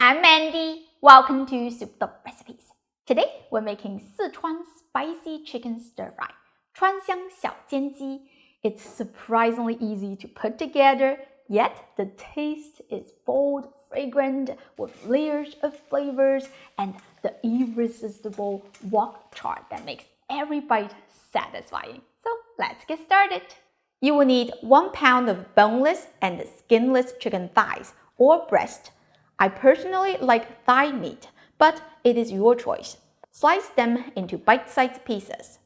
I'm Mandy. Welcome to Soup Recipes. Today we're making Sichuan Spicy Chicken Stir-fry, 川香小煎鸡. It's surprisingly easy to put together, yet the taste is bold, fragrant, with layers of flavors and the irresistible wok char that makes every bite satisfying. So let's get started. You will need 1 pound of boneless and skinless chicken thighs or breast. I personally like thigh meat, but it is your choice. Slice them into bite-sized pieces.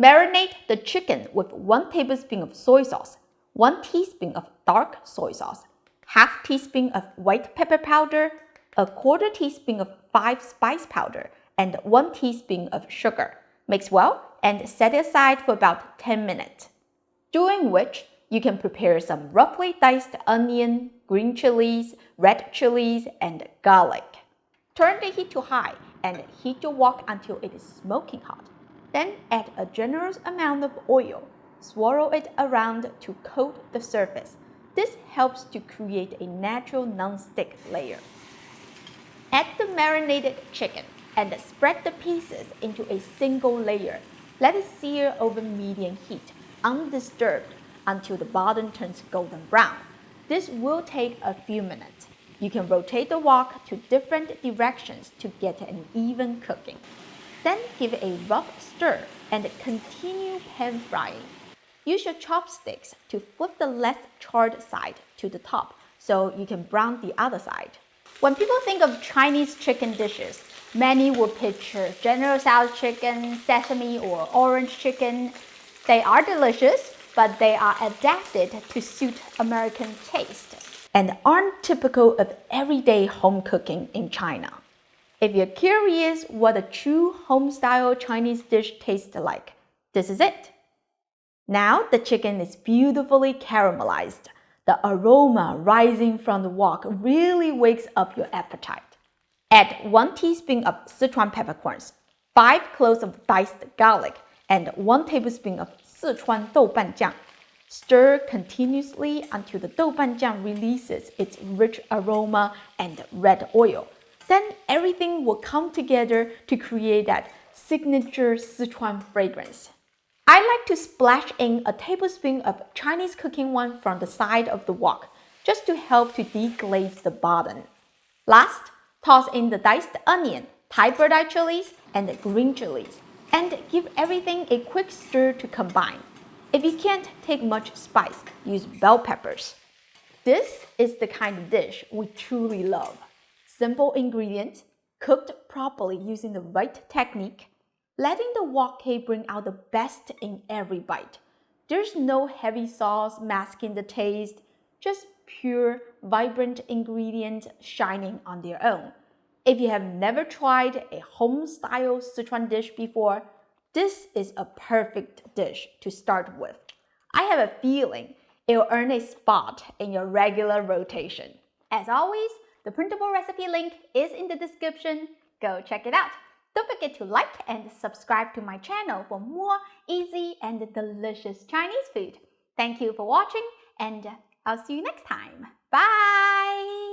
Marinate the chicken with 1 tablespoon of soy sauce, 1 teaspoon of dark soy sauce, half teaspoon of white pepper powder, a quarter teaspoon of 5 spice powder, and 1 teaspoon of sugar. Mix well and set it aside for about 10 minutes, during which you can prepare some roughly diced onion, green chilies, red chilies, and garlic. Turn the heat to high and heat your wok until it is smoking hot. Then add a generous amount of oil. Swirl it around to coat the surface. This helps to create a natural non-stick layer. Add the marinated chicken and spread the pieces into a single layer. Let it sear over medium heat, undisturbed, until the bottom turns golden brown. This will take a few minutes. You can rotate the wok to different directions to get an even cooking. Then give it a rough stir and continue pan frying. Use your chopsticks to flip the less charred side to the top so you can brown the other side. When people think of Chinese chicken dishes, many will picture General Tso chicken, sesame, or orange chicken. They are delicious, but they are adapted to suit American taste and aren't typical of everyday home cooking in China. If you're curious what a true home-style Chinese dish tastes like, this is it. Now the chicken is beautifully caramelized. The aroma rising from the wok really wakes up your appetite. Add 1 teaspoon of Sichuan peppercorns, 5 cloves of diced garlic, and 1 tablespoon of Sichuan doubanjiang. Stir continuously until the doubanjiang releases its rich aroma and red oil. Then everything will come together to create that signature Sichuan fragrance. I like to splash in a tablespoon of Chinese cooking wine from the side of the wok, just to help to deglaze the bottom. Last, toss in the diced onion, Thai bird-eye chilies, and green chilies, and give everything a quick stir to combine. If you can't take much spice, use bell peppers. This is the kind of dish we truly love. Simple ingredients, cooked properly using the right technique, letting the wok bring out the best in every bite. There's no heavy sauce masking the taste, just pure, vibrant ingredients shining on their own. If you have never tried a home-style Sichuan dish before, this is a perfect dish to start with. I have a feeling it will earn a spot in your regular rotation. As always, the printable recipe link is in the description. Go check it out. Don't forget to like and subscribe to my channel for more easy and delicious Chinese food. Thank you for watching, and I'll see you next time. Bye!